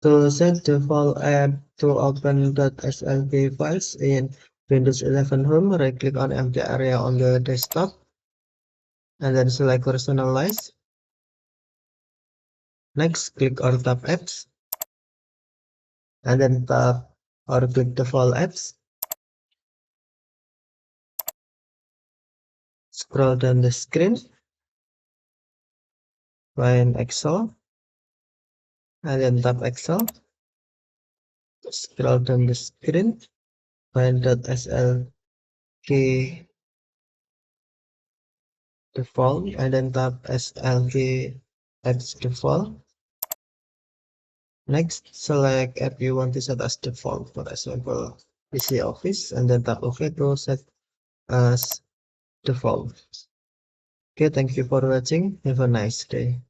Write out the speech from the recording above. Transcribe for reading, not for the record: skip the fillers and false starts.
To set default app to open .slv files in Windows 11 Home, right-click on empty area on the desktop, and then select Personalize. Next, click on Tab Apps, and then tap or click Default Apps. Scroll down the screen, find Excel, and then tap Excel. Scroll down the screen, find .slk default, and then tap slk as default. Next, select app you want to set as default, for example, PC Office, and then tap OK to set as default. Okay, thank you for watching. Have a nice day.